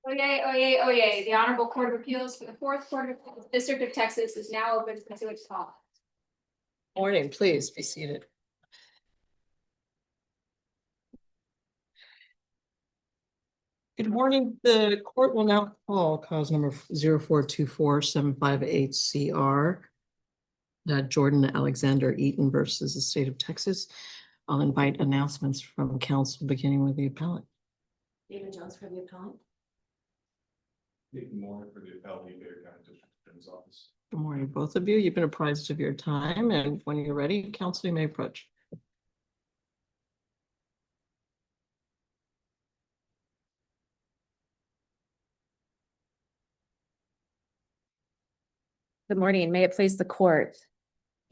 Oyez, oyez, oyez. The Honorable Court of Appeals for the Fourth Court of Appeals, District of Texas is now open to its call. Morning, please be seated. Good morning. The court will now call cause number 0424-758 CR. Jordan Alexander Eaton versus the state of Texas. I'll invite announcements from counsel, beginning with the appellant. David Jones for the appellant. Good morning for the appellate, Baker County District Attorney's Office. Good morning, both of you. You've been apprised of your time, and when you're ready, counsel, you may approach. Good morning. May it please the court.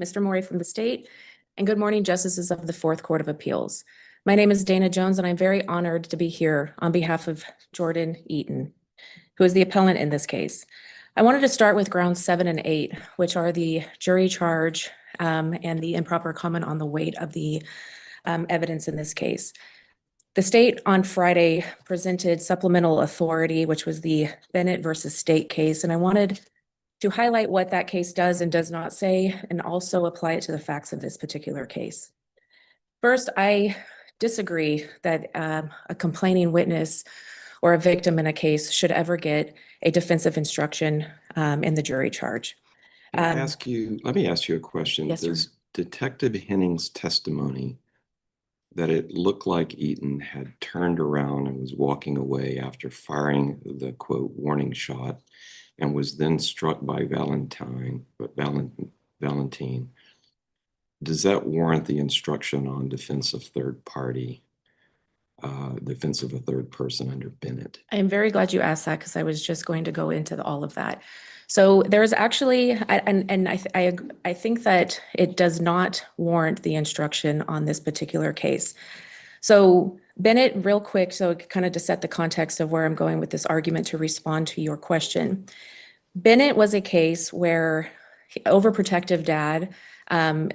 Mr. Morey from the state, and good morning, justices of the Fourth Court of Appeals. My name is Dana Jones, and I'm very honored to be here on behalf of Jordan Eaton, who is the appellant in this case. I wanted to start with grounds 7 and 8, which are the jury charge and the improper comment on the weight of the evidence in this case. The state on Friday presented supplemental authority, which was the Bennett versus State case, and I wanted to highlight what that case does and does not say, and also apply it to the facts of this particular case. First, I disagree that a complaining witness or a victim in a case should ever get a defensive instruction in the jury charge. Let me ask you a question. Yes, sir. Does Detective Henning's testimony that it looked like Eaton had turned around and was walking away after firing the quote warning shot and was then struck by Valentine, does that warrant the instruction on defense of third party, defense of a third person under Bennett? I am very glad you asked that, because I was just going to go into all of that. So there's actually, I think that it does not warrant the instruction on this particular case. So Bennett, real quick, so kind of to set the context of where I'm going with this argument to respond to your question. Bennett was a case where overprotective dad,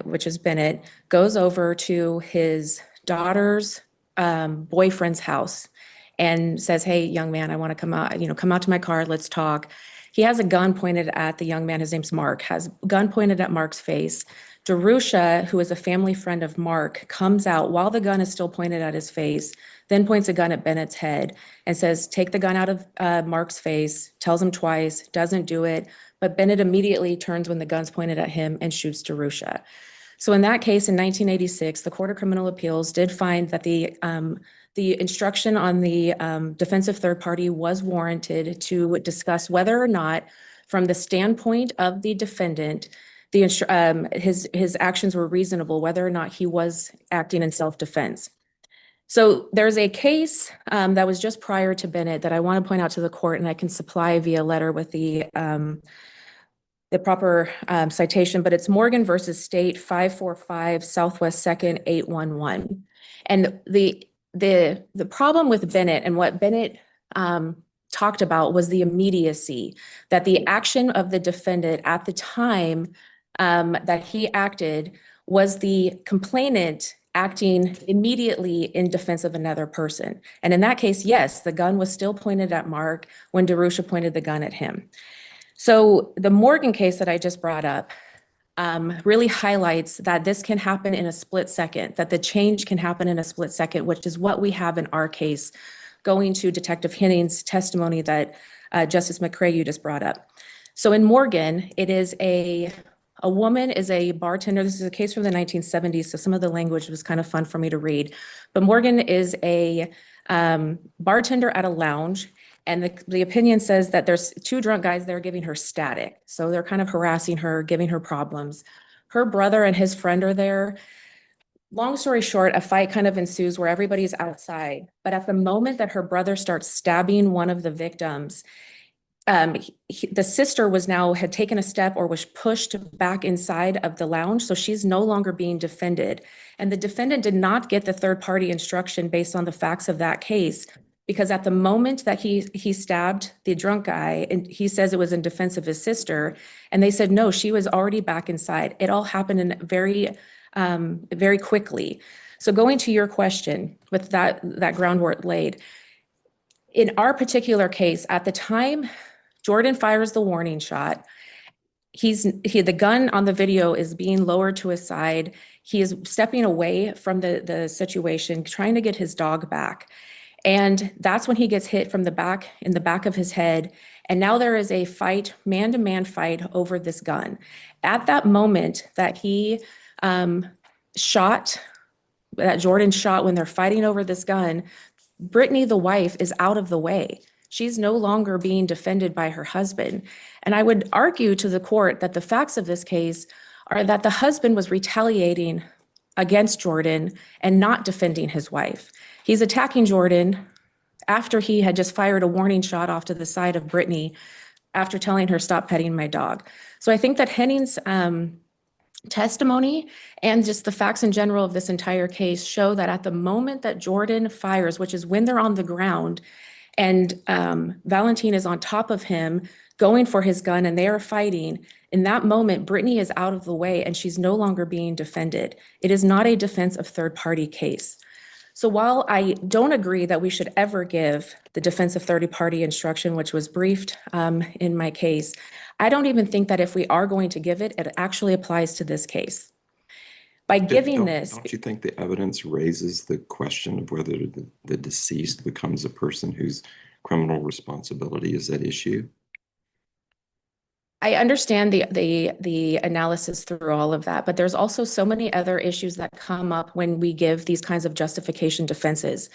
which is Bennett, goes over to his daughter's boyfriend's house and says, "Hey, young man, I want to come out to my car. Let's talk." He has a gun pointed at the young man. His name's Mark, has a gun pointed at Mark's face. Darusha, who is a family friend of Mark, comes out while the gun is still pointed at his face, then points a gun at Bennett's head and says, "Take the gun out of Mark's face," tells him twice, doesn't do it. But Bennett immediately turns when the gun's pointed at him and shoots Darusha. So in that case, in 1986, the Court of Criminal Appeals did find that the instruction on the defensive third party was warranted to discuss whether or not, from the standpoint of the defendant, his actions were reasonable, whether or not he was acting in self-defense. So there's a case that was just prior to Bennett that I want to point out to the court, and I can supply via letter with the proper citation, but it's Morgan versus State 545 Southwest 2nd 811. And the problem with Bennett and what Bennett talked about was the immediacy, that the action of the defendant at the time that he acted was the complainant acting immediately in defense of another person. And in that case, yes, the gun was still pointed at Mark when Darusha pointed the gun at him. So the Morgan case that I just brought up really highlights that this can happen in a split second, that the change can happen in a split second, which is what we have in our case, going to Detective Henning's testimony that Justice McCrae, you just brought up. So in Morgan, it is a woman is a bartender. This is a case from the 1970s, so some of the language was kind of fun for me to read. But Morgan is a bartender at a lounge, and the opinion says that there's two drunk guys there giving her static. So they're kind of harassing her, giving her problems. Her brother and his friend are there. Long story short, a fight kind of ensues where everybody's outside. But at the moment that her brother starts stabbing one of the victims, the sister had taken a step or was pushed back inside of the lounge. So she's no longer being defended. And the defendant did not get the third party instruction based on the facts of that case, because at the moment that he stabbed the drunk guy, and he says it was in defense of his sister, and they said, no, she was already back inside. It all happened in very quickly. So going to your question with that groundwork laid, in our particular case, at the time Jordan fires the warning shot, the gun on the video is being lowered to his side. He is stepping away from the situation, trying to get his dog back. And that's when he gets hit from the back, in the back of his head. And now there is a fight, man-to-man fight over this gun. At that moment that he that Jordan shot, when they're fighting over this gun, Brittany, the wife, is out of the way. She's no longer being defended by her husband. And I would argue to the court that the facts of this case are that the husband was retaliating against Jordan and not defending his wife. He's attacking Jordan after he had just fired a warning shot off to the side of Brittany after telling her, "Stop petting my dog." So I think that Henning's testimony and just the facts in general of this entire case show that at the moment that Jordan fires, which is when they're on the ground, and Valentine is on top of him going for his gun and they are fighting, in that moment, Brittany is out of the way and she's no longer being defended. It is not a defense of third-party case. So while I don't agree that we should ever give the defense of third-party instruction, which was briefed in my case, I don't even think that if we are going to give it, it actually applies to this case. By giving this. Don't you think the evidence raises the question of whether the deceased becomes a person whose criminal responsibility is at issue? I understand the analysis through all of that, but there's also so many other issues that come up when we give these kinds of justification defenses.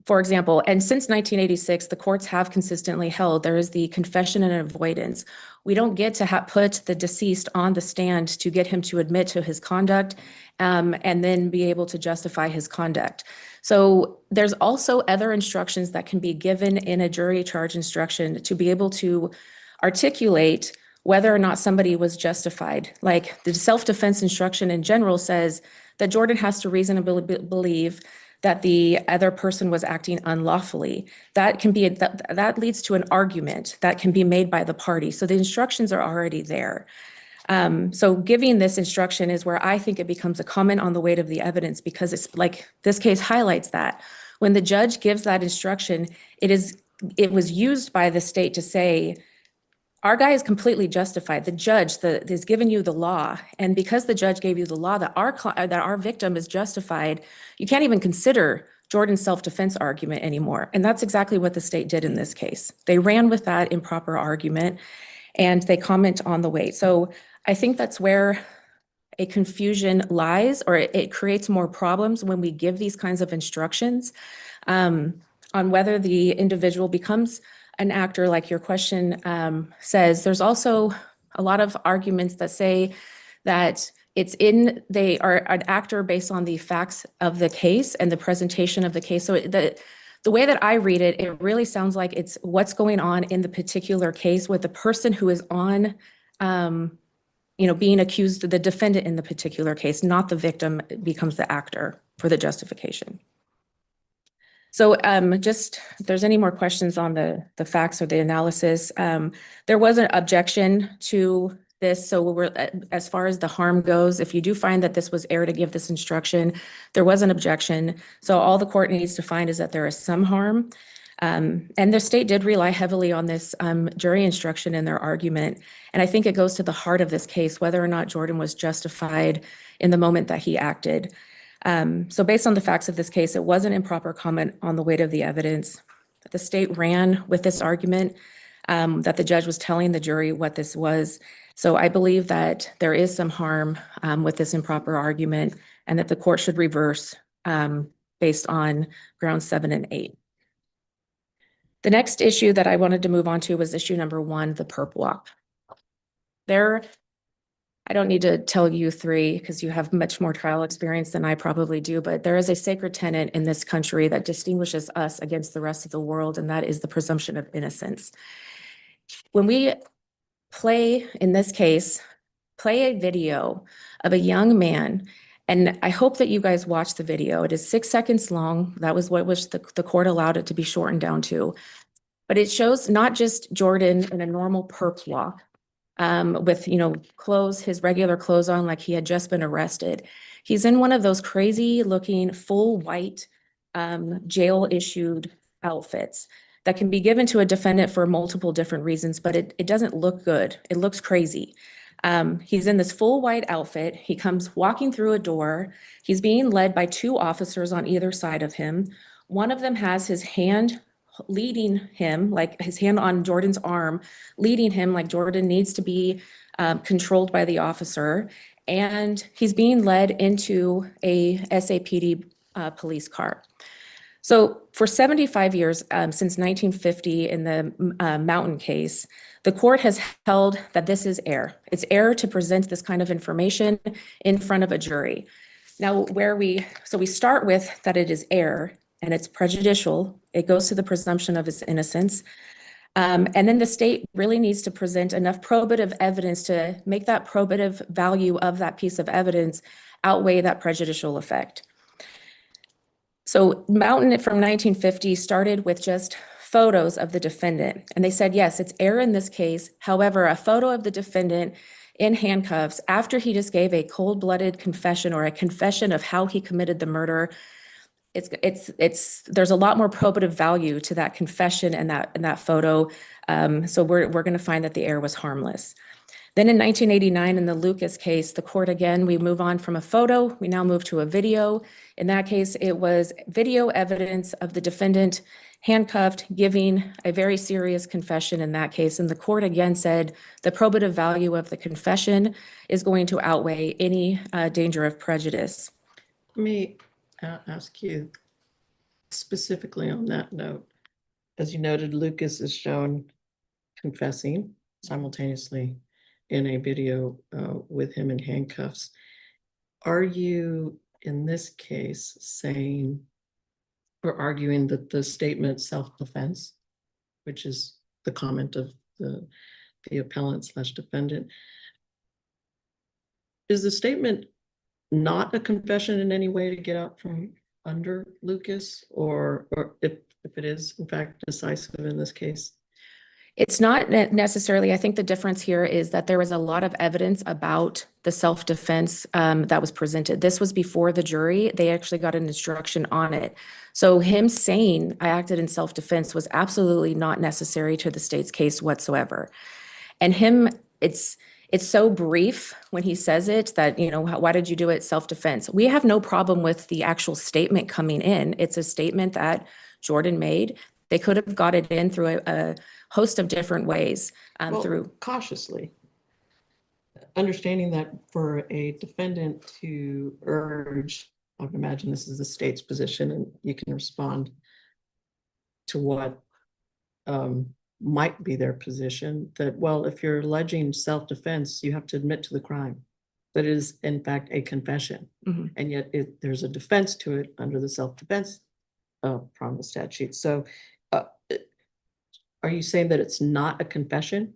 For example, and since 1986, the courts have consistently held there is the confession and avoidance. We don't get to put the deceased on the stand to get him to admit to his conduct and then be able to justify his conduct. So there's also other instructions that can be given in a jury charge instruction to be able to articulate whether or not somebody was justified. Like the self-defense instruction in general says that Jordan has to reasonably believe that the other person was acting unlawfully. That can be that leads to an argument that can be made by the party. So the instructions are already there. So giving this instruction is where I think it becomes a comment on the weight of the evidence, because it's like this case highlights that. When the judge gives that instruction, it was used by the state to say, our guy is completely justified. The judge has given you the law, and because the judge gave you the law that our victim is justified, you can't even consider Jordan's self-defense argument anymore. And that's exactly what the state did in this case. They ran with that improper argument, and they comment on the weight. So I think that's where a confusion lies, or it creates more problems when we give these kinds of instructions on whether the individual becomes an actor, like your question says. There's also a lot of arguments that say that they are an actor based on the facts of the case and the presentation of the case. So the way that I read it, it really sounds like it's what's going on in the particular case with the person who is on, being accused, the defendant in the particular case, not the victim becomes the actor for the justification. So just if there's any more questions on the facts or the analysis, there was an objection to this. So as far as the harm goes, if you do find that this was error to give this instruction, there was an objection. So all the court needs to find is that there is some harm. And the state did rely heavily on this jury instruction in their argument. And I think it goes to the heart of this case, whether or not Jordan was justified in the moment that he acted. So based on the facts of this case, it was an improper comment on the weight of the evidence. The state ran with this argument that the judge was telling the jury what this was. So I believe that there is some harm with this improper argument, and that the court should reverse based on grounds 7 and 8. The next issue that I wanted to move on to was issue number 1, the perp walk. I don't need to tell you three because you have much more trial experience than I probably do, but there is a sacred tenet in this country that distinguishes us against the rest of the world, and that is the presumption of innocence. When we in this case, play a video of a young man, and I hope that you guys watch the video. It is 6 seconds long. That was what the court allowed it to be shortened down to. But it shows not just Jordan in a normal perp walk, with, clothes, his regular clothes on, like he had just been arrested. He's in one of those crazy looking full white jail issued outfits. that can be given to a defendant for multiple different reasons, but it doesn't look good. It looks crazy. He's in this full white outfit. He comes walking through a door. He's being led by two officers on either side of him. One of them has his hand leading him, like his hand on Jordan's arm, leading him like Jordan needs to be controlled by the officer. And he's being led into a SAPD police car. So for 75 years, since 1950 in the Mountain case, the court has held that this is error. It's error to present this kind of information in front of a jury. Now, we start with that it is error and it's prejudicial. It goes to the presumption of his innocence. And then the state really needs to present enough probative evidence to make that probative value of that piece of evidence outweigh that prejudicial effect. So Mountain from 1950 started with just photos of the defendant. And they said, yes, it's error in this case. However, a photo of the defendant in handcuffs after he just gave a cold-blooded confession or a confession of how he committed the murder, there's a lot more probative value to that confession and that photo. So we're going to find that the error was harmless. Then in 1989, in the Lucas case, the court again, we move on from a photo, we now move to a video. In that case, it was video evidence of the defendant handcuffed, giving a very serious confession in that case. And the court again said the probative value of the confession is going to outweigh any danger of prejudice. Let me ask you specifically on that note. As you noted, Lucas is shown confessing simultaneously in a video with him in handcuffs. Are you, in this case, saying or arguing that the statement self-defense, which is the comment of the appellant/defendant, is the statement not a confession in any way to get out from under Lucas, or if it is in fact decisive in this case? It's not necessarily. I think the difference here is that there was a lot of evidence about the self-defense that was presented. This was before the jury. They actually got an instruction on it. So him saying I acted in self-defense was absolutely not necessary to the state's case whatsoever. And it's so brief when he says it that, why did you do it? Self-defense. We have no problem with the actual statement coming in. It's a statement that Jordan made. They could have got it in through a host of different ways. Through cautiously, understanding that for a defendant to urge, I would imagine this is the state's position, and you can respond to what might be their position, that, well, if you're alleging self-defense, you have to admit to the crime. That is, in fact, a confession. Mhm. And yet there's a defense to it under the self-defense from the statute. So are you saying that it's not a confession?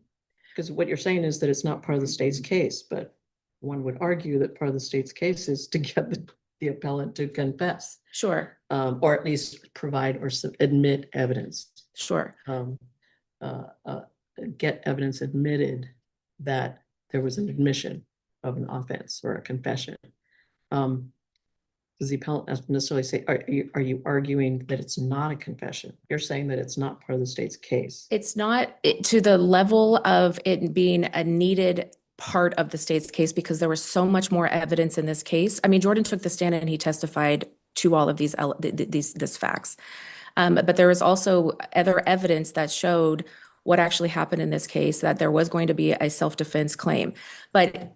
Because what you're saying is that it's not part of the state's case, but one would argue that part of the state's case is to get the appellant to confess. Sure. Or at least provide or admit evidence. Sure. Get evidence admitted that there was an admission of an offense or a confession. Does the appellant necessarily say, are you arguing that it's not a confession? You're saying that it's not part of the state's case. It's not to the level of it being a needed part of the state's case because there was so much more evidence in this case. I mean, Jordan took the stand and he testified to all of these facts. But there was also other evidence that showed what actually happened in this case, that there was going to be a self-defense claim. But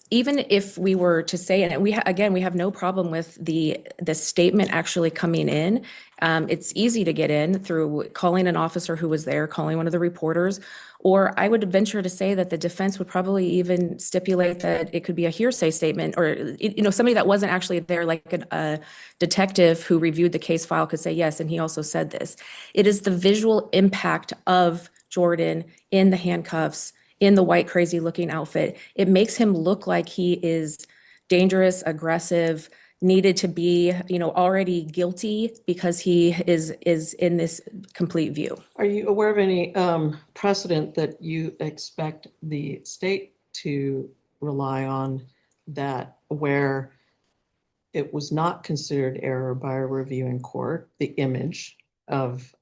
even if we were to say, and we have no problem with the statement actually coming in. It's easy to get in through calling an officer who was there, calling one of the reporters, or I would venture to say that the defense would probably even stipulate that it could be a hearsay statement, or somebody that wasn't actually there, like a detective who reviewed the case file could say yes, and he also said this. It is the visual impact of Jordan in the handcuffs, in the white crazy looking outfit. It makes him look like he is dangerous, aggressive, needed to be, already guilty because he is in this complete view. Are you aware of any precedent that you expect the state to rely on that where it was not considered error by a reviewing court, the image of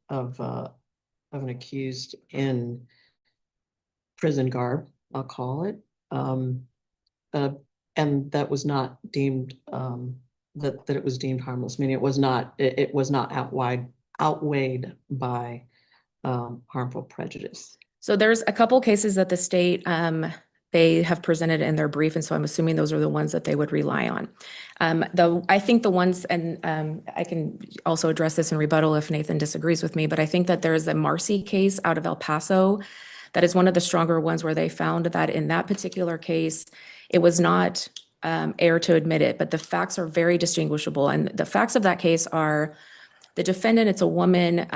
an accused in prison garb, I'll call it. Uh, and that was not deemed, that it was deemed harmless, meaning it was not outweighed by harmful prejudice. So there's a couple cases that the state, they have presented in their brief, and so I'm assuming those are the ones that they would rely on. I think the ones, and I can also address this in rebuttal if Nathan disagrees with me, but I think that there is a Marcy case out of El Paso that is one of the stronger ones where they found that in that particular case, it was not error to admit it, but the facts are very distinguishable. And the facts of that case are the defendant, it's a woman,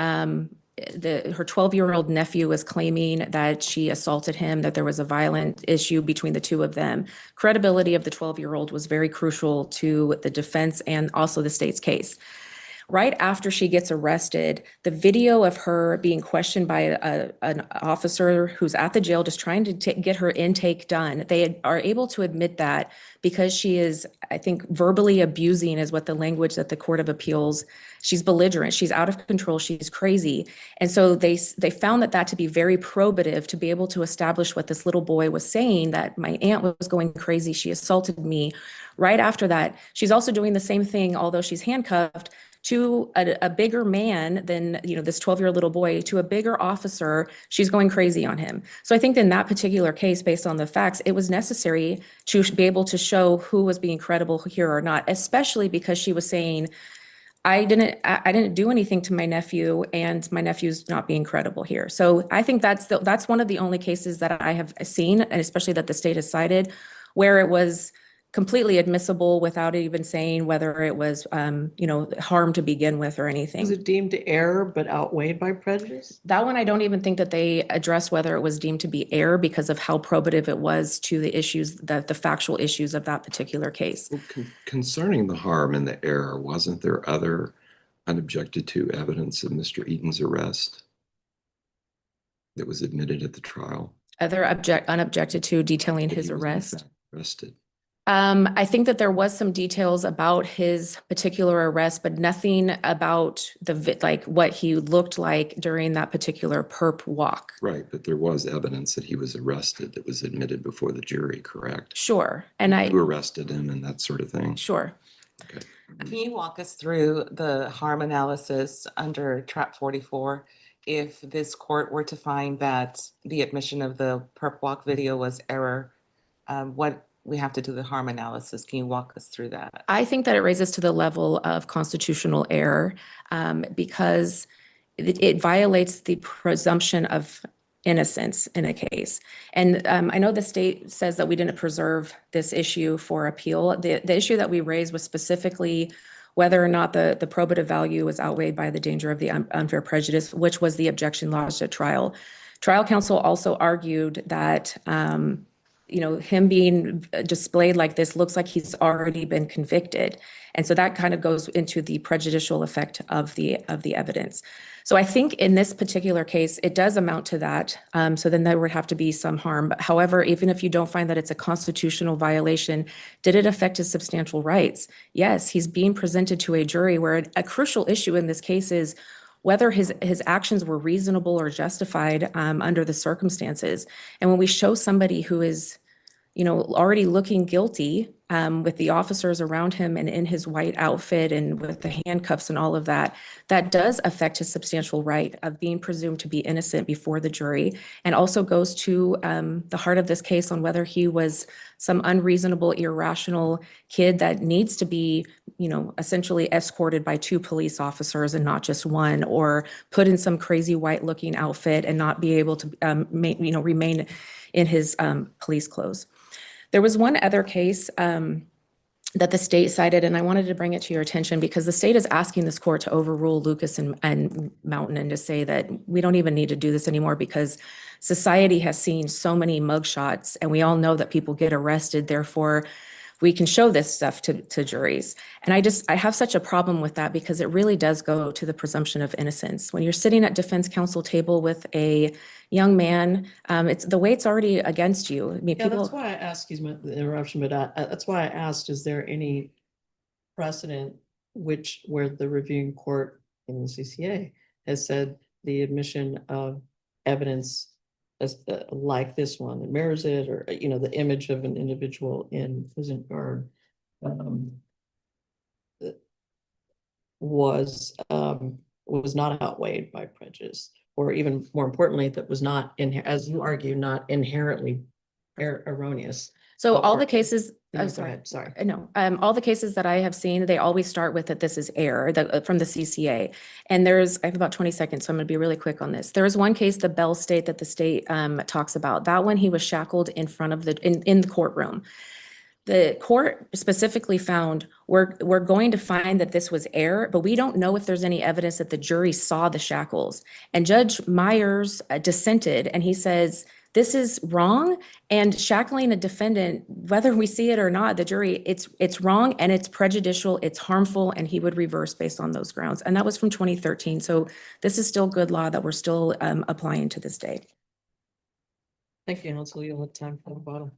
her 12-year-old nephew was claiming that she assaulted him, that there was a violent issue between the two of them. Credibility of the 12-year-old was very crucial to the defense and also the state's case. Right after she gets arrested, the video of her being questioned by an officer who's at the jail just trying to get her intake done, they are able to admit that because she is, I think, verbally abusing is what the language that the Court of Appeals, she's belligerent, she's out of control, she's crazy. And so they found that to be very probative to be able to establish what this little boy was saying, that my aunt was going crazy, she assaulted me. Right after that, she's also doing the same thing, although she's handcuffed, to a bigger man than, this 12-year-old little boy, to a bigger officer, she's going crazy on him. So I think in that particular case, based on the facts, it was necessary to be able to show who was being credible here or not, especially because she was saying, I didn't do anything to my nephew, and my nephew's not being credible here. So I think that's one of the only cases that I have seen, and especially that the state has cited, where it was completely admissible without even saying whether it was, harm to begin with or anything. Was it deemed error but outweighed by prejudice? That one, I don't even think that they addressed whether it was deemed to be error because of how probative it was to the issues, the factual issues of that particular case. Well, concerning the harm and the error, wasn't there other unobjected to evidence of Mr. Eaton's arrest that was admitted at the trial? Other unobjected to detailing That his he was in arrest? fact arrested. I think that there was some details about his particular arrest, but nothing about what he looked like during that particular perp walk. Right, but there was evidence that he was arrested that was admitted before the jury, correct? Sure, and Who arrested him and that sort of thing? sure. Okay. Can you walk us through the harm analysis under Trap 44? If this court were to find that the admission of the perp walk video was error, what we have to do the harm analysis? Can you walk us through that? I think that it raises to the level of constitutional error because it violates the presumption of innocence in a case. And I know the state says that we didn't preserve this issue for appeal. The issue that we raised was specifically whether or not the probative value was outweighed by the danger of the unfair prejudice, which was the objection lodged at trial. Trial counsel also argued that him being displayed like this looks like he's already been convicted. And so that kind of goes into the prejudicial effect of the evidence. So I think in this particular case, it does amount to that. So then there would have to be some harm. But however, even if you don't find that it's a constitutional violation, did it affect his substantial rights? Yes, he's being presented to a jury where a crucial issue in this case is whether his actions were reasonable or justified under the circumstances. And when we show somebody who is already looking guilty with the officers around him and in his white outfit and with the handcuffs and all of that, that does affect his substantial right of being presumed to be innocent before the jury, and also goes to the heart of this case on whether he was some unreasonable, irrational kid that needs to be, essentially escorted by 2 police officers and not just one, or put in some crazy white looking outfit and not be able to, remain in his police clothes. There was one other case that the state cited, and I wanted to bring it to your attention because the state is asking this court to overrule Lucas and Mountain and to say that we don't even need to do this anymore because society has seen so many mugshots and we all know that people get arrested. Therefore, we can show this stuff to juries. And I have such a problem with that because it really does go to the presumption of innocence. When you're sitting at defense counsel table with a young man, it's the weight's already against you. I mean, Yeah, people. that's why I asked, excuse me, the interruption, but that's why I asked, is there any precedent where the reviewing court in the CCA has said the admission of evidence as, like this one that mirrors it, or, the image of an individual in prison guard, um, was not outweighed by prejudice, or even more importantly, that was not, as you argue, not inherently erroneous. So all Or- the cases, No, oh, go sorry. ahead, sorry. No, all the cases that I have seen, they always start with that this is error from the CCA. And I have about 20 seconds, so I'm going to be really quick on this. There is one case, the Bell state, that the state talks about. That one, he was shackled in front of in the courtroom. The court specifically found, we're going to find that this was error, but we don't know if there's any evidence that the jury saw the shackles. And Judge Myers dissented, and he says, this is wrong, and shackling a defendant, whether we see it or not, the jury, it's wrong and it's prejudicial, it's harmful, and he would reverse based on those grounds. And that was from 2013. So this is still good law that we're still applying to this day. Thank you, counsel. You'll have time for the bottom.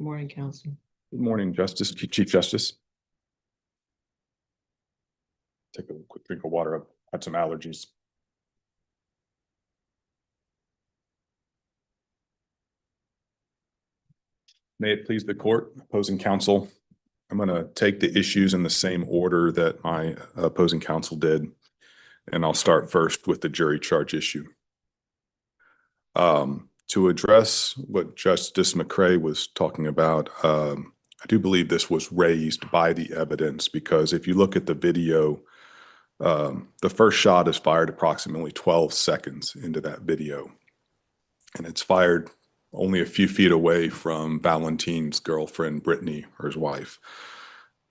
Morning, counsel. Good morning, Justice, Chief Justice. Take a quick drink of water. I've had some allergies. May it please the court, opposing counsel. I'm going to take the issues in the same order that my opposing counsel did. And I'll start first with the jury charge issue. To address what Justice McCray was talking about, I do believe this was raised by the evidence, because if you look at the video, the first shot is fired approximately 12 seconds into that video. And it's fired only a few feet away from Valentine's girlfriend, Brittany, or his wife.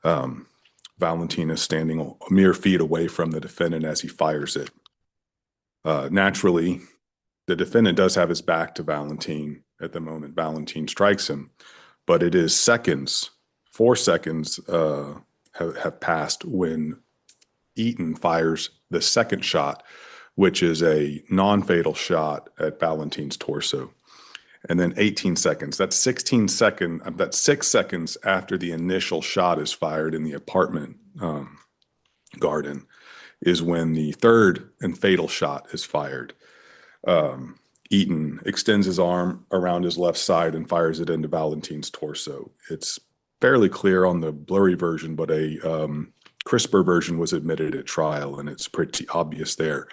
Valentine is standing a mere feet away from the defendant as he fires it. Naturally, the defendant does have his back to Valentine at the moment Valentine strikes him, but it is seconds, 4 seconds have passed when Eaton fires the second shot, which is a non-fatal shot at Valentine's torso. And then 18 seconds, that's 6 seconds after the initial shot is fired in the apartment garden is when the third and fatal shot is fired. Eaton extends his arm around his left side and fires it into Valentine's torso. It's fairly clear on the blurry version, but a crisper version was admitted at trial, and it's pretty obvious there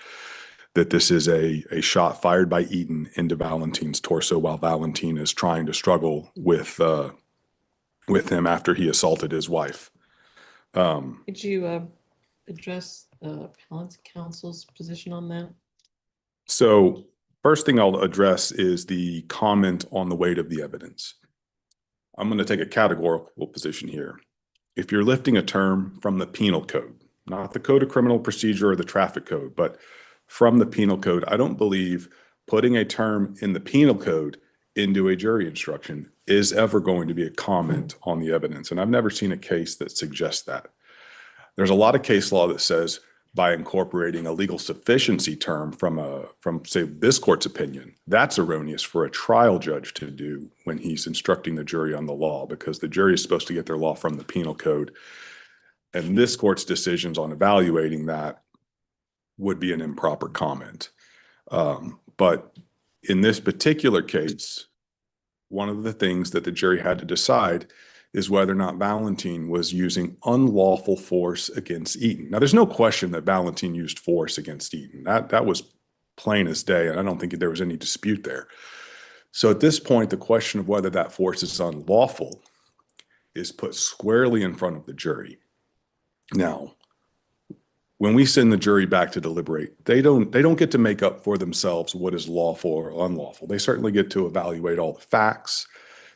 that this is a shot fired by Eaton into Valentine's torso while Valentine is trying to struggle with him after he assaulted his wife. Could you address appellant's counsel's position on that? So first thing I'll address is the comment on the weight of the evidence. I'm going to take a categorical position here. If you're lifting a term from the penal code, not the Code of Criminal Procedure or the traffic code, but from the penal code, I don't believe putting a term in the penal code into a jury instruction is ever going to be a comment on the evidence. And I've never seen a case that suggests that. There's a lot of case law that says by incorporating a legal sufficiency term from say this court's opinion, that's erroneous for a trial judge to do when he's instructing the jury on the law, because the jury is supposed to get their law from the penal code. And this court's decisions on evaluating that would be an improper comment. But in this particular case, one of the things that the jury had to decide is whether or not Valentine was using unlawful force against Eaton. Now, there's no question that Valentine used force against Eaton. That was plain as day, and I don't think there was any dispute there. So at this point, the question of whether that force is unlawful is put squarely in front of the jury. Now, when we send the jury back to deliberate, they don't get to make up for themselves what is lawful or unlawful. They certainly get to evaluate all the facts,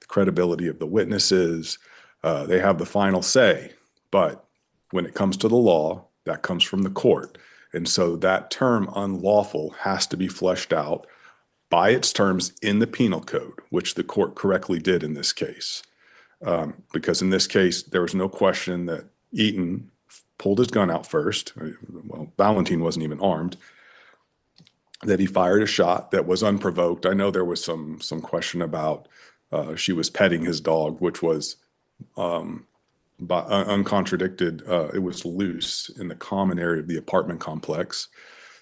the credibility of the witnesses. They have the final say. But when it comes to the law, that comes from the court. And so that term unlawful has to be fleshed out by its terms in the penal code, which the court correctly did in this case. Because in this case, there was no question that Eaton pulled his gun out first. Well, Valentine wasn't even armed, that he fired a shot that was unprovoked. I know there was some question about she was petting his dog, which was uncontradicted. It was loose in the common area of the apartment complex.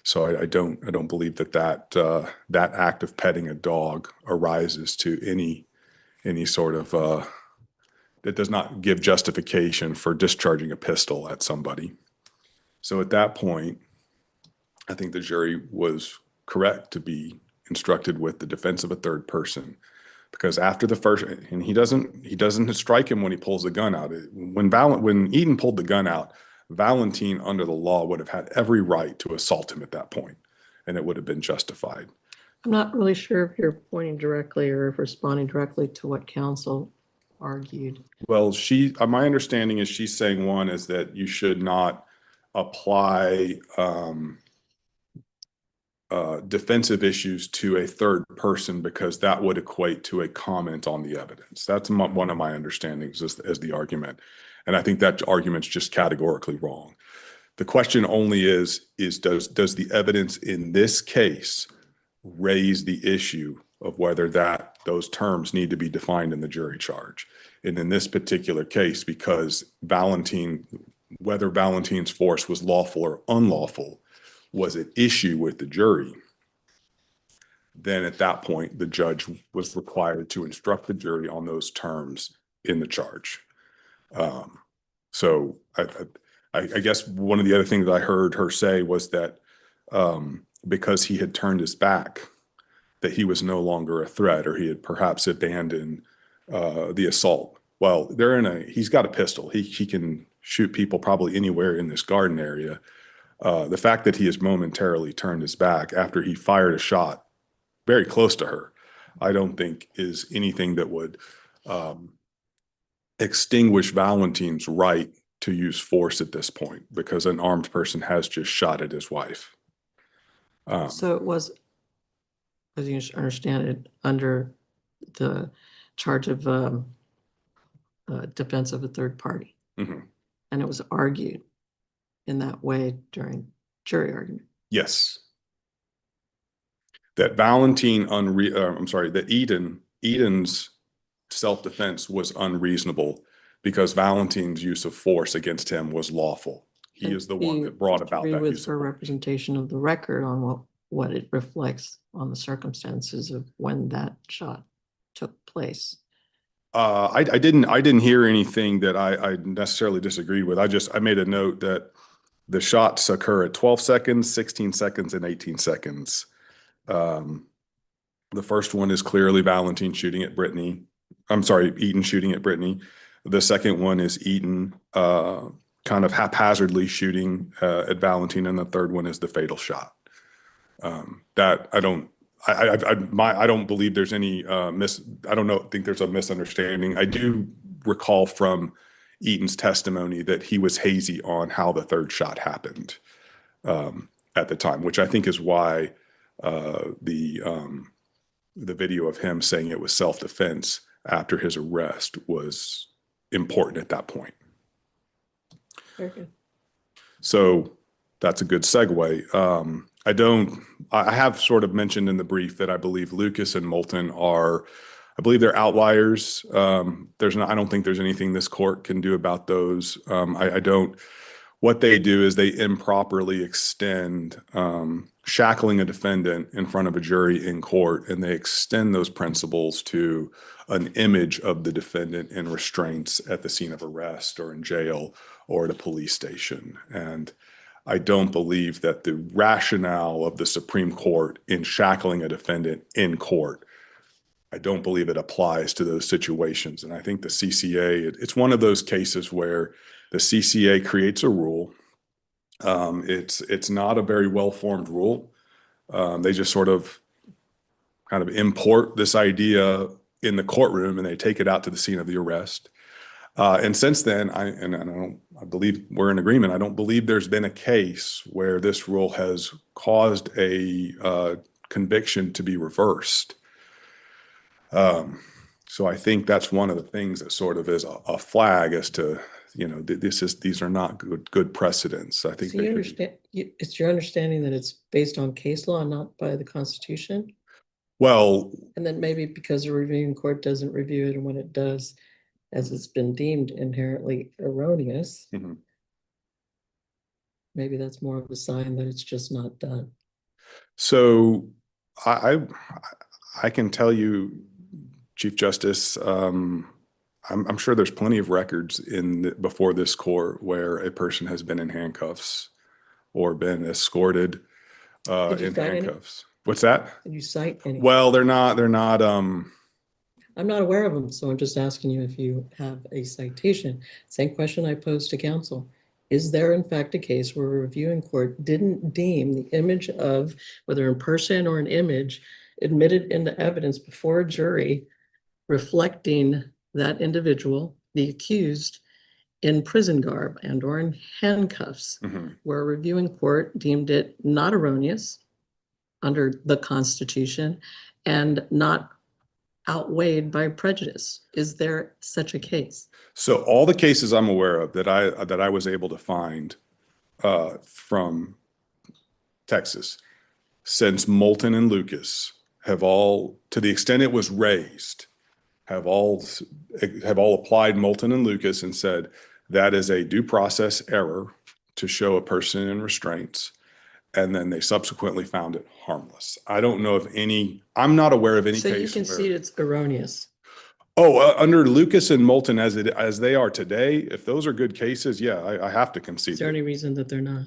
So I don't believe that act of petting a dog arises to any sort of that does not give justification for discharging a pistol at somebody. So at that point, I think the jury was correct to be instructed with the defense of a third person, because after the first, and he doesn't strike him when he pulls the gun out. When Eaton pulled the gun out, Valentine under the law would have had every right to assault him at that point, and it would have been justified. I'm not really sure if you're pointing directly or if responding directly to what counsel argued. Well, my understanding is she's saying one is that you should not apply defensive issues to a third person because that would equate to a comment on the evidence. That's one of my understandings as the argument. And I think that argument's just categorically wrong. The question only is does the evidence in this case raise the issue of whether those terms need to be defined in the jury charge? And in this particular case, because whether Valentine's force was lawful or unlawful was at issue with the jury, then at that point, the judge was required to instruct the jury on those terms in the charge. So I guess one of the other things that I heard her say was that because he had turned his back, that he was no longer a threat, or he had perhaps abandoned the assault. Well, he's got a pistol. He can shoot people probably anywhere in this garden area. The fact that he has momentarily turned his back after he fired a shot very close to her, I don't think is anything that would extinguish Valentine's right to use force at this point, because an armed person has just shot at his wife. So it was, as you understand it, under the charge of defense of a third party. Mhm. And it was argued in that way during jury argument. Yes. That Eaton's self-defense was unreasonable because Valentine's use of force against him was lawful. He is the one that brought about that With use of her force. representation of the record on what it reflects on the circumstances of when that shot took place. I didn't hear anything that I necessarily disagreed with. I made a note that the shots occur at 12 seconds, 16 seconds, and 18 seconds. The first one is clearly Valentine shooting at Brittany. I'm sorry, Eaton shooting at Brittany. The second one is Eaton kind of haphazardly shooting at Valentine, and the third one is the fatal shot. That I don't believe there's any think there's a misunderstanding. I do recall from Eaton's testimony that he was hazy on how the third shot happened at the time, which I think is why the video of him saying it was self-defense after his arrest was important at that point. Very good. So that's a good segue. I have sort of mentioned in the brief that I believe Lucas and Moulton they're outliers. I don't think there's anything this court can do about those. What they do is they improperly extend shackling a defendant in front of a jury in court, and they extend those principles to an image of the defendant in restraints at the scene of arrest or in jail or at a police station. And I don't believe that the rationale of the Supreme Court in shackling a defendant in court, I don't believe it applies to those situations. And I think the CCA, it's one of those cases where the CCA creates a rule. It's not a very well-formed rule. They just sort of kind of import this idea in the courtroom and they take it out to the scene of the arrest. And since then, I believe we're in agreement. I don't believe there's been a case where this rule has caused a conviction to be reversed. So I think that's one of the things that sort of is a flag as to these are not good precedents. I think So they you should be. understand, it's your understanding that it's based on case law, not by the Constitution? Well, And then maybe because the reviewing court doesn't review it, and when it does, as it's been deemed inherently erroneous, mhm. maybe that's more of a sign that it's just not done. So I can tell you, Chief Justice, I'm sure there's plenty of records before this court where a person has been in handcuffs or been escorted Did you in cite any? handcuffs. What's that? Did you cite any? Well, they're not, I'm not aware of them, so I'm just asking you if you have a citation. Same question I posed to counsel. Is there in fact a case where a reviewing court didn't deem the image of, whether in person or an image, admitted into evidence before a jury reflecting that individual, the accused, in prison garb and or in handcuffs, mhm. where a reviewing court deemed it not erroneous under the Constitution and not outweighed by prejudice? Is there such a case? So all the cases I'm aware of that I was able to find from Texas since Moulton and Lucas have all, to the extent it was raised, have all applied Moulton and Lucas and said that is a due process error to show a person in restraints, and then they subsequently found it harmless. I don't know of any. I'm not aware of any So you case concede where. it's erroneous. Oh, under Lucas and Moulton as they are today, if those are good cases, yeah, I have to concede. Is there it. any reason that they're not?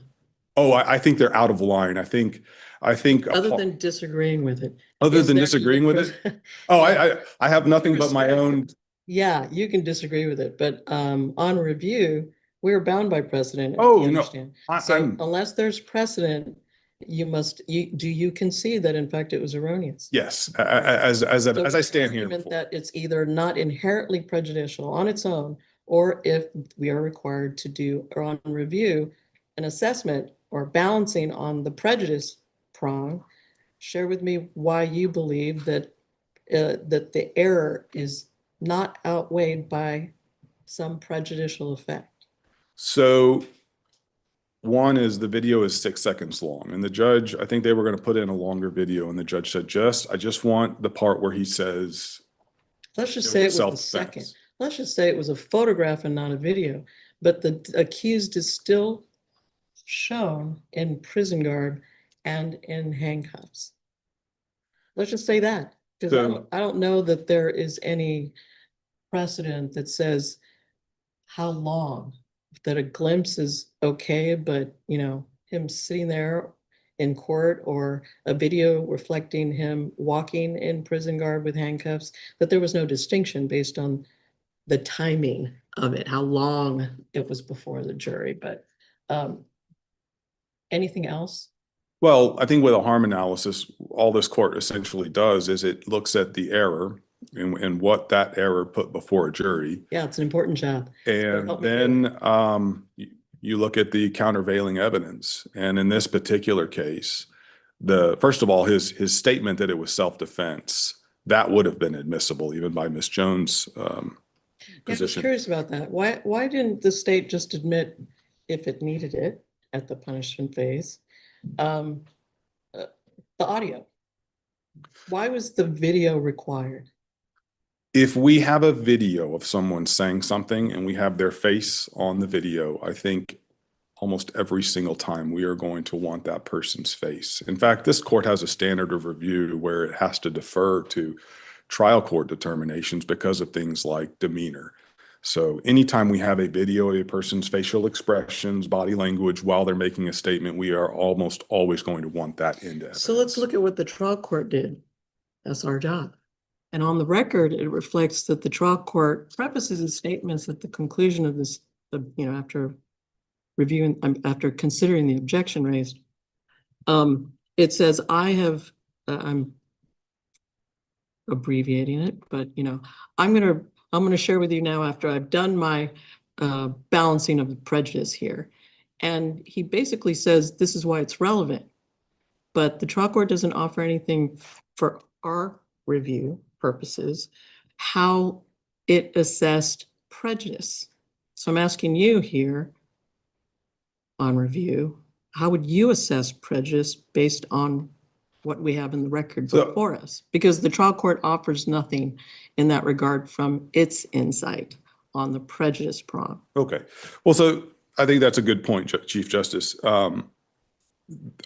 Oh, I think they're out of line. I think. Other than disagreeing with it. Other Is than there disagreeing with even- it. Oh, I have nothing but my own. Yeah, you can disagree with it, but on review, we're bound by precedent. Oh, you no, understand. I- So I'm- unless there's precedent, do you concede that in fact it was erroneous? Yes, as I So stand here. argument before. that it's either not inherently prejudicial on its own, or if we are required to do, or on review, an assessment or balancing on the prejudice prong, share with me why you believe that that the error is not outweighed by some prejudicial effect. So one is the video is 6 seconds long, and the judge, I think they were going to put in a longer video, and the judge said, I just want the part where he says. Let's just It say it was was the second. self-defense. Let's just say it was a photograph and not a video, but the accused is still shown in prison garb and in handcuffs. Let's just say that, because So- I don't know that there is any precedent that says how long, that a glimpse is okay, but him sitting there in court or a video reflecting him walking in prison garb with handcuffs, that there was no distinction based on the timing of it, how long it was before the jury. But anything else? Well, I think with a harm analysis, all this court essentially does is it looks at the error and what that error put before a jury. Yeah, it's an important job. And help me do then you look at the countervailing evidence. And in this particular case, first of all, his statement that it was self-defense, that would have been admissible even by Ms. Jones' Yeah, I was position. curious about that. Why didn't the state just admit, if it needed it at the punishment phase, the audio? Why was the video required? If we have a video of someone saying something and we have their face on the video, I think almost every single time we are going to want that person's face. In fact, this court has a standard of review where it has to defer to trial court determinations because of things like demeanor. So anytime we have a video of a person's facial expressions, body language while they're making a statement, we are almost always going to want that into evidence. So let's look at what the trial court did. That's our job. And on the record, it reflects that the trial court prefaces its statements at the conclusion of this, after reviewing, after considering the objection raised. It says, I'm abbreviating it, but I'm gonna share with you now after I've done my balancing of the prejudice here. And he basically says, this is why it's relevant. But the trial court doesn't offer anything for our review purposes, how it assessed prejudice. So I'm asking you here on review, how would you assess prejudice based on what we have in the record So- before us? Because the trial court offers nothing in that regard from its insight on the prejudice prong. Okay. Well, so I think that's a good point, Chief Justice.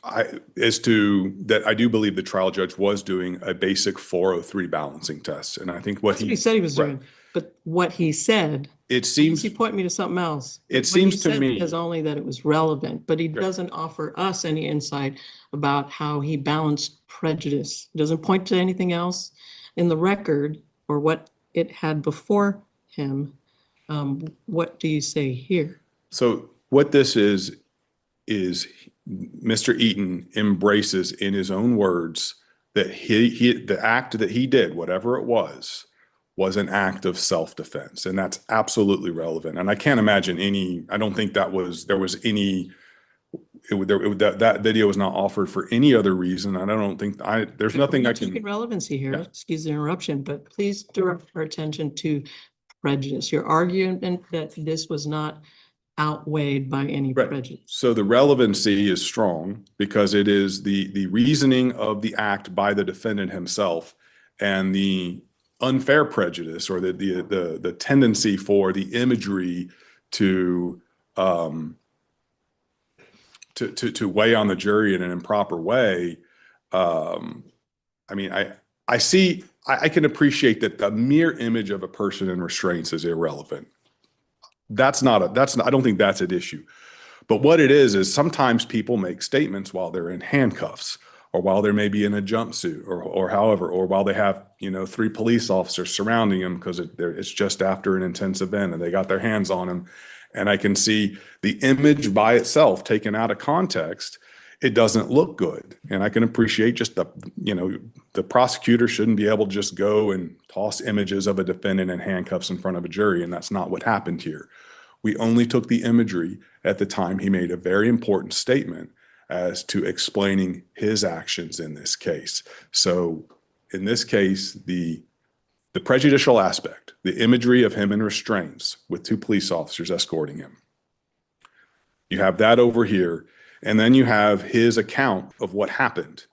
As to that, I do believe the trial judge was doing a basic 403 balancing test. And I think what That's what he said he was right. doing, but what he said, It seems seems, he point me to something else. it What he seems to said me- is only that it was relevant, but he Right. doesn't offer us any insight about how he balanced prejudice. Doesn't point to anything else in the record or what it had before him. What do you say here? so what this is Mr. Eaton embraces in his own words that the act that he did, whatever it was an act of self-defense. And that's absolutely relevant. And I can't imagine I don't think that video was not offered for any other reason. And I don't think there's Okay, nothing we're I not taking can, relevancy here, Yeah. excuse the interruption, but please direct our attention to prejudice. Your argument that this was not outweighed by any Right. prejudice. So the relevancy is strong because it is the reasoning of the act by the defendant himself and the unfair prejudice or the tendency for the imagery to weigh on the jury in an improper way. I mean, I can appreciate that the mere image of a person in restraints is irrelevant. I don't think that's an issue. But what it is sometimes people make statements while they're in handcuffs or while they're maybe in a jumpsuit or however, or while they have, 3 police officers surrounding them because it's just after an intense event and they got their hands on them. And I can see the image by itself taken out of context. It doesn't look good. And I can appreciate just the prosecutor shouldn't be able to just go and toss images of a defendant in handcuffs in front of a jury. And that's not what happened here. We only took the imagery at the time he made a very important statement as to explaining his actions in this case. So in this case, the prejudicial aspect, the imagery of him in restraints with 2 police officers escorting him. You have that over here. And then you have his account of what happened.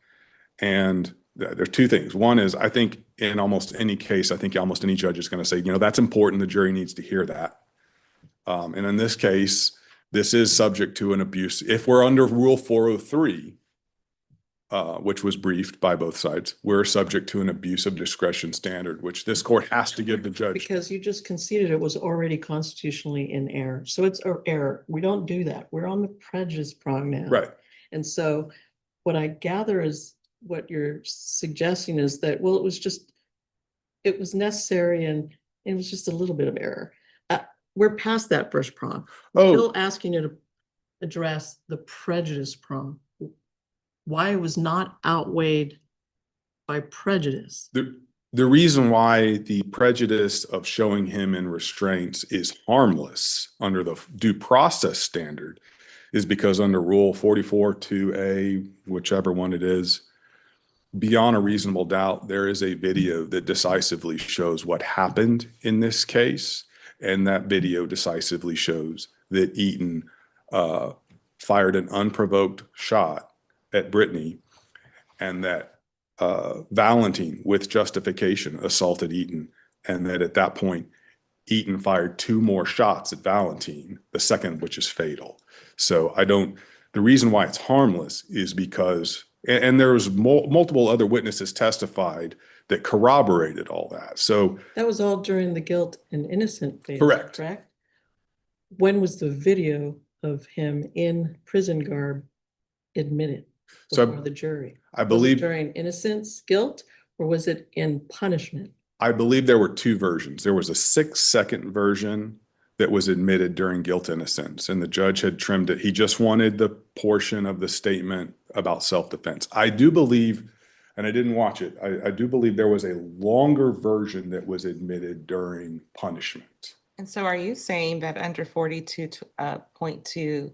And there's 2 things. One is, I think in almost any case, I think almost any judge is going to say, that's important. The jury needs to hear that. And in this case, this is subject to an abuse. If we're under Rule 403, which was briefed by both sides, we're subject to an abuse of discretion standard, which this court has to give the judge. Because you just conceded it was already constitutionally in error. So it's an error. We don't do that. We're on the prejudice prong now. Right. And so what I gather is what you're suggesting is that, well, it was necessary and it was just a little bit of error. We're past that first prong. We're Oh. still asking you to address the prejudice prong. Why it was not outweighed by prejudice. The reason why the prejudice of showing him in restraints is harmless under the due process standard is because under Rule 44-2A, whichever one it is, beyond a reasonable doubt, there is a video that decisively shows what happened in this case. And that video decisively shows that Eaton fired an unprovoked shot at Brittany and that Valentine, with justification, assaulted Eaton. And that at that point, Eaton fired 2 more shots at Valentine, the second of which is fatal. So the reason why it's harmless is because, and there was multiple other witnesses testified that corroborated all that. So That was all during the guilt and innocent phase. Correct. Correct? When was the video of him in prison garb admitted So before the jury? I Was it believe, during innocence, guilt, or was it in punishment? I believe there were 2 versions. There was a 6-second version that was admitted during guilt innocence, and the judge had trimmed it. He just wanted the portion of the statement about self-defense. I do believe, and I didn't watch it, I do believe there was a longer version that was admitted during punishment. And so are you saying that under 42.2,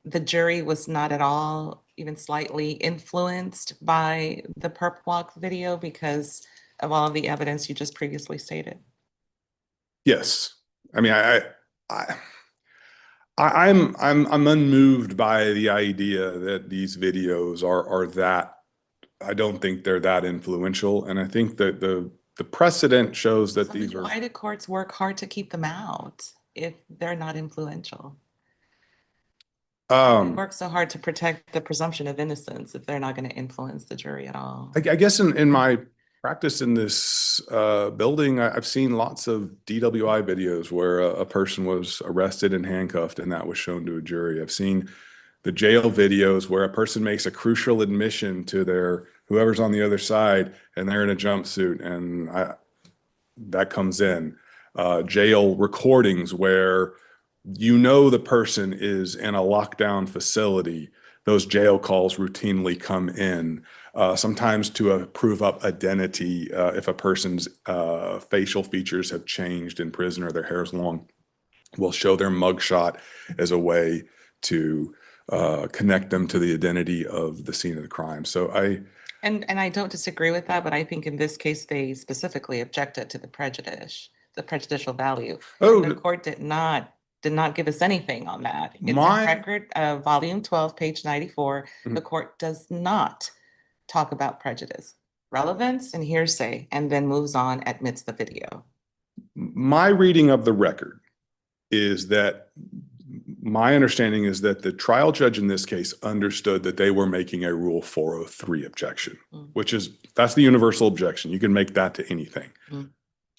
the jury was not at all even slightly influenced by the perp walk video because of all of the evidence you just previously stated? Yes. I mean, I'm unmoved by the idea that these videos are that. I don't think they're that influential, and I think that the precedent shows that So these then are. why do courts work hard to keep them out if they're not influential? They work so hard to protect the presumption of innocence if they're not going to influence the jury at all. I guess in my practice in this building, I've seen lots of DWI videos where a person was arrested and handcuffed, and that was shown to a jury. I've seen the jail videos where a person makes a crucial admission to their whoever's on the other side, and they're in a jumpsuit, and that comes in. Jail recordings where the person is in a lockdown facility. Those jail calls routinely come in, sometimes to prove up identity if a person's facial features have changed in prison or their hair is long. We'll show their mugshot as a way to connect them to the identity of the scene of the crime. So And I don't disagree with that, but I think in this case, they specifically objected to the prejudicial value. Oh, The court did not give us anything on that. It's in My- record, volume 12, page 94. The court does not talk about prejudice, relevance and hearsay, and then moves on, admits the video. my reading of the record is that my understanding is that the trial judge in this case understood that they were making a Rule 403 objection, that's the universal objection. You can make that to anything.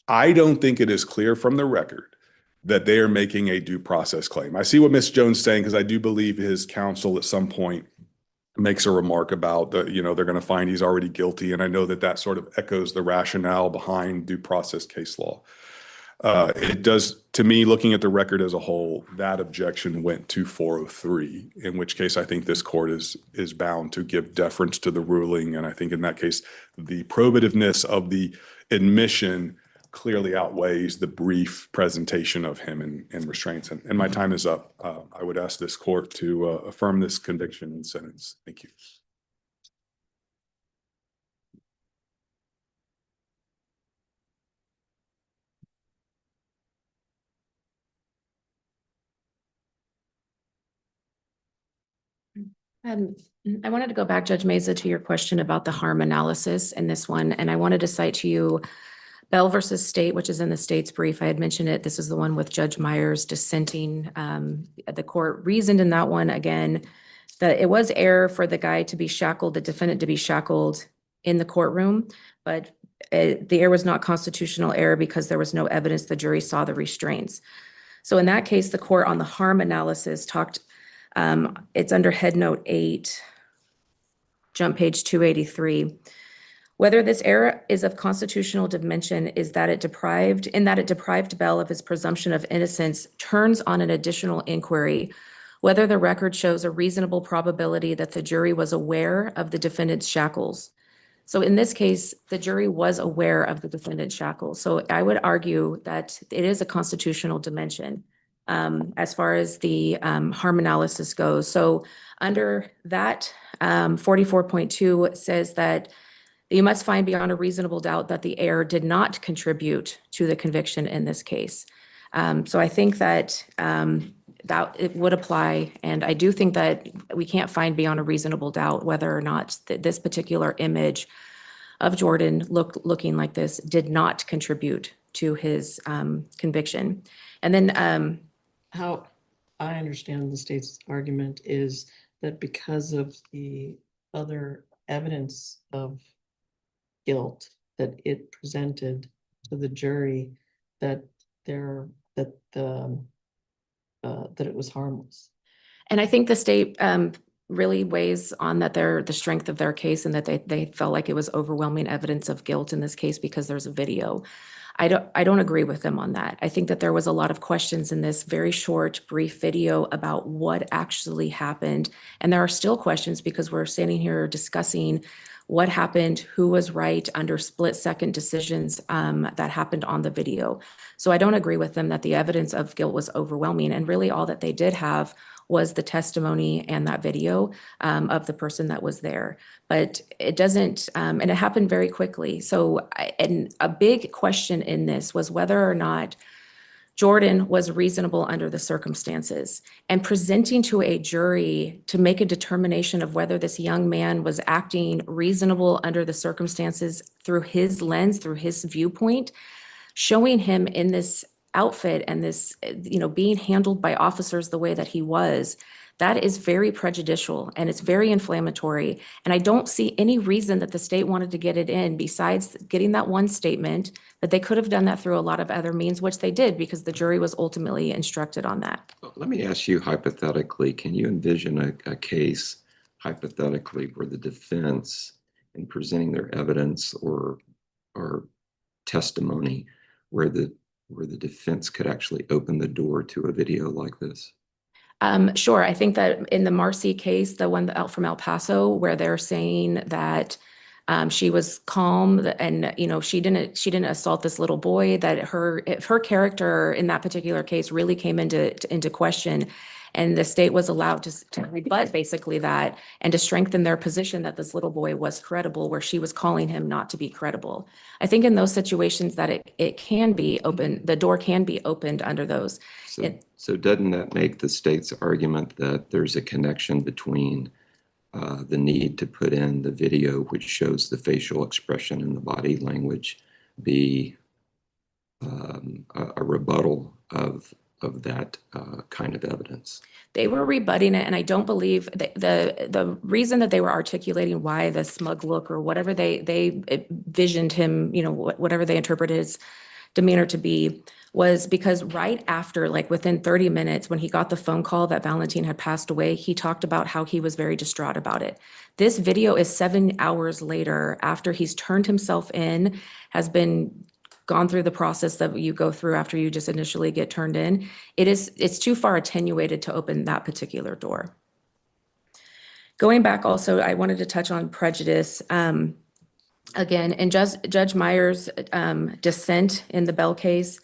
I don't think it is clear from the record that they are making a due process claim. I see what Ms. Jones is saying, because I do believe his counsel at some point makes a remark about they're going to find he's already guilty. And I know that sort of echoes the rationale behind due process case law. It does, to me, looking at the record as a whole, that objection went to 403, in which case I think this court is bound to give deference to the ruling. And I think in that case, the probativeness of the admission clearly outweighs the brief presentation of him in restraints. And my time is up. I would ask this court to affirm this conviction and sentence. Thank you. I wanted to go back, Judge Meza, to your question about the harm analysis in this one, and I wanted to cite to you Bell versus State, which is in the state's brief. I had mentioned it. This is the one with Judge Myers dissenting. The court reasoned in that one, again, that it was error for the guy to be shackled, the defendant to be shackled in the courtroom, but the error was not constitutional error because there was no evidence the jury saw the restraints. So in that case, the court on the harm analysis talked, it's under head note 8, jump page 283. Whether this error is of constitutional dimension is that it deprived Bell of his presumption of innocence turns on an additional inquiry, whether the record shows a reasonable probability that the jury was aware of the defendant's shackles. So in this case, the jury was aware of the defendant's shackles. So I would argue that it is a constitutional dimension as far as the harm analysis goes. So under that, 44.2 says that you must find beyond a reasonable doubt that the error did not contribute to the conviction in this case. So I think that that it would apply, and I do think that we can't find beyond a reasonable doubt whether or not this particular image of Jordan looking like this did not contribute to his conviction. And then How I understand the state's argument is that because of the other evidence of guilt that it presented to the jury, that it was harmless. And I think the state really weighs on that the strength of their case, and that they felt like it was overwhelming evidence of guilt in this case because there's a video. I don't agree with them on that. I think that there was a lot of questions in this very short, brief video about what actually happened. And there are still questions because we're standing here discussing what happened, who was right under split-second decisions that happened on the video. So I don't agree with them that the evidence of guilt was overwhelming. And really all that they did have was the testimony and that video of the person that was there. But it doesn't, and it happened very quickly. So, and a big question in this was whether or not Jordan was reasonable under the circumstances, and presenting to a jury to make a determination of whether this young man was acting reasonable under the circumstances through his lens, through his viewpoint, showing him in this outfit and this, being handled by officers the way that he was, that is very prejudicial and it's very inflammatory. And I don't see any reason that the state wanted to get it in besides getting that one statement, but they could have done that through a lot of other means, which they did because the jury was ultimately instructed on that. Let me ask you hypothetically, can you envision a case hypothetically where the defense in presenting their evidence or testimony where the defense could actually open the door to a video like this? Sure. I think that in the Marcy case, the one out from El Paso, where they're saying that she was calm and she didn't assault this little boy, that her character in that particular case really came into question. And the state was allowed to rebut basically that and to strengthen their position that this little boy was credible, where she was calling him not to be credible. I think in those situations that it can be open, the door can be opened under those. So doesn't that make the state's argument that there's a connection between the need to put in the video, which shows the facial expression and the body language, be a rebuttal of that kind of evidence? They were rebutting it, and I don't believe the reason that they were articulating why the smug look or whatever they visioned him, whatever they interpreted his demeanor to be, was because right after, like within 30 minutes, when he got the phone call that Valentin had passed away, he talked about how he was very distraught about it. This video is 7 hours later after he's turned himself in, has been gone through the process that you go through after you just initially get turned in. It's too far attenuated to open that particular door. Going back also, I wanted to touch on prejudice. Again, in Judge Meyer's dissent in the Bell case,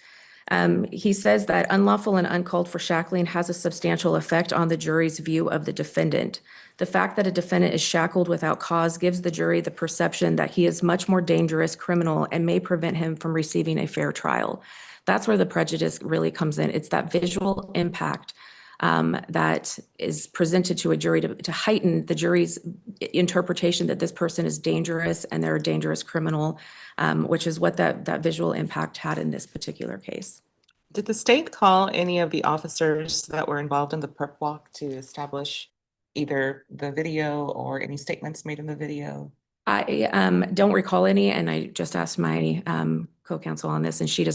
he says that unlawful and uncalled for shackling has a substantial effect on the jury's view of the defendant. The fact that a defendant is shackled without cause gives the jury the perception that he is much more dangerous criminal and may prevent him from receiving a fair trial. That's where the prejudice really comes in. It's that visual impact that is presented to a jury to heighten the jury's interpretation that this person is dangerous and they're a dangerous criminal, which is what that visual impact had in this particular case. Did the state call any of the officers that were involved in the perp walk to establish either the video or any statements made in the video? I don't recall any, and I just asked my co-counsel on this, and she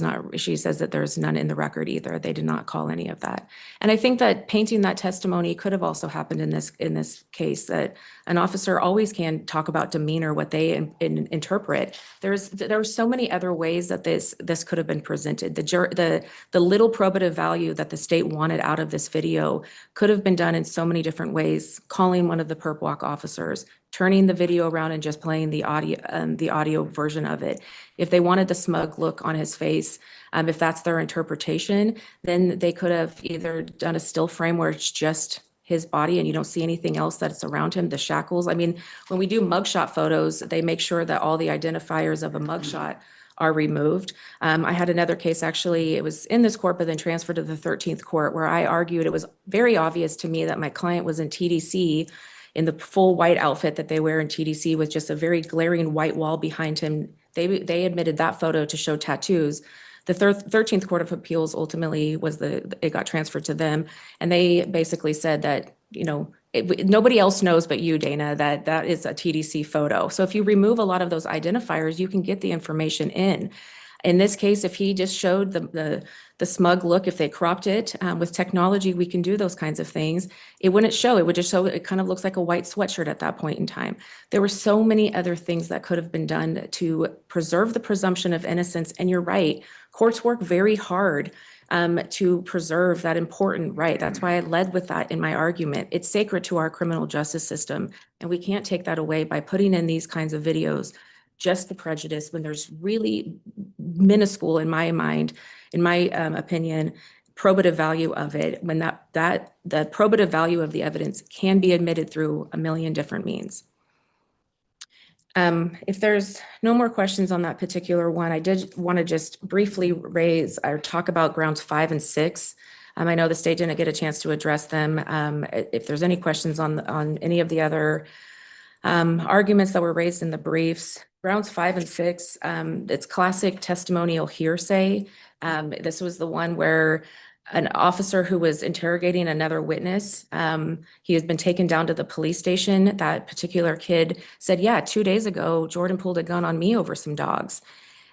says that there's none in the record either. They did not call any of that. And I think that painting that testimony could have also happened in this case, that an officer always can talk about demeanor, what they interpret. There were so many other ways that this could have been presented. The little probative value that the state wanted out of this video could have been done in so many different ways, calling one of the perp walk officers, turning the video around and just playing the audio version of it. If they wanted the smug look on his face, if that's their interpretation, then they could have either done a still frame where it's just his body and you don't see anything else that's around him, the shackles. I mean, when we do mugshot photos, they make sure that all the identifiers of a mugshot are removed. I had another case, actually, it was in this court, but then transferred to the 13th court, where I argued it was very obvious to me that my client was in TDC in the full white outfit that they wear in TDC with just a very glaring white wall behind him. They admitted that photo to show tattoos. The 13th Court of Appeals ultimately it got transferred to them. And they basically said that, nobody else knows but you, Dana, that is a TDC photo. So if you remove a lot of those identifiers, you can get the information in. In this case, if he just showed the smug look, if they cropped it, with technology, we can do those kinds of things. It wouldn't show, it would just show it kind of looks like a white sweatshirt at that point in time. There were so many other things that could have been done to preserve the presumption of innocence. And you're right, courts work very hard to preserve that important right. That's why I led with that in my argument. It's sacred to our criminal justice system, and we can't take that away by putting in these kinds of videos. Just the prejudice, when there's really minuscule, in my mind, in my opinion, probative value of it, when the probative value of the evidence can be admitted through a million different means. If there's no more questions on that particular one, I did want to just briefly raise or talk about grounds 5 and 6. I know the state didn't get a chance to address them. If there's any questions on any of the other arguments that were raised in the briefs, grounds 5 and 6, it's classic testimonial hearsay. This was the one where an officer who was interrogating another witness, he has been taken down to the police station. That particular kid said, yeah, 2 days ago, Jordan pulled a gun on me over some dogs.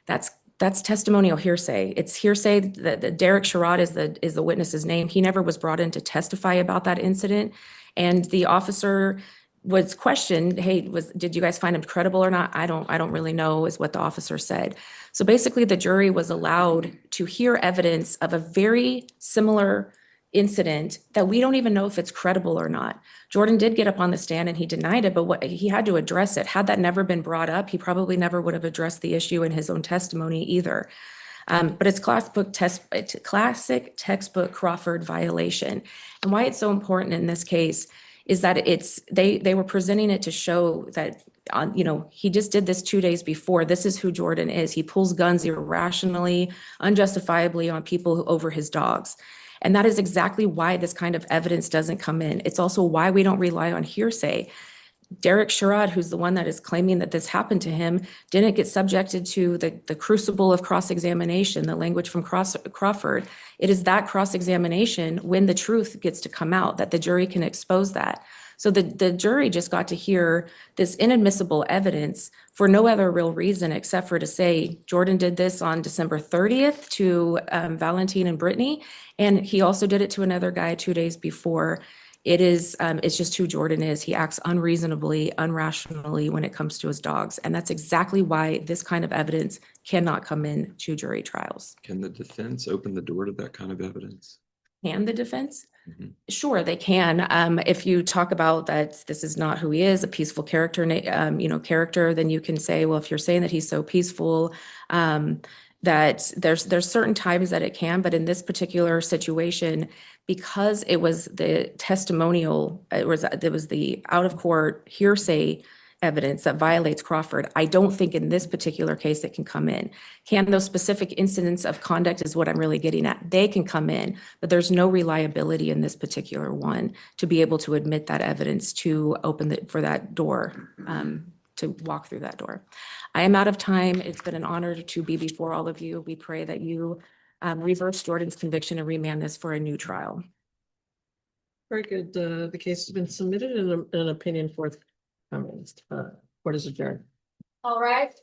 That's testimonial hearsay. It's hearsay that Derek Sherrod is the witness's name. He never was brought in to testify about that incident. And the officer was questioned, hey, did you guys find him credible or not? I don't really know, is what the officer said. So basically the jury was allowed to hear evidence of a very similar incident that we don't even know if it's credible or not. Jordan did get up on the stand and he denied it, but he had to address it. Had that never been brought up, he probably never would have addressed the issue in his own testimony either. But it's classic textbook Crawford violation. And why it's so important in this case is that they were presenting it to show that he just did this 2 days before. This is who Jordan is. He pulls guns irrationally, unjustifiably on people over his dogs. And that is exactly why this kind of evidence doesn't come in. It's also why we don't rely on hearsay. Derek Sherrod, who's the one that is claiming that this happened to him, didn't get subjected to the crucible of cross-examination, the language from Crawford. It is that cross-examination, when the truth gets to come out, that the jury can expose that. So the jury just got to hear this inadmissible evidence for no other real reason except for to say Jordan did this on December 30th to Valentine and Brittany, and he also did it to another guy 2 days before. It's just who Jordan is. He acts unreasonably, unrationally when it comes to his dogs. And that's exactly why this kind of evidence cannot come in to jury trials. Can the defense open the door to that kind of evidence? Can the defense? Mhm. Sure, they can. If you talk about that this is not who he is, a peaceful character, character, then you can say, well, if you're saying that he's so peaceful, that there's certain times that it can, but in this particular situation, because it was the testimonial, there was the out of court hearsay evidence that violates Crawford, I don't think in this particular case it can come in. Can those specific incidents of conduct is what I'm really getting at. They can come in, but there's no reliability in this particular one to be able to admit that evidence to open for that door, to walk through that door. I am out of time. It's been an honor to be before all of you. We pray that you reverse Jordan's conviction and remand this for a new trial. Very good. The case has been submitted and an opinion forthcoming. Court is adjourned. All right.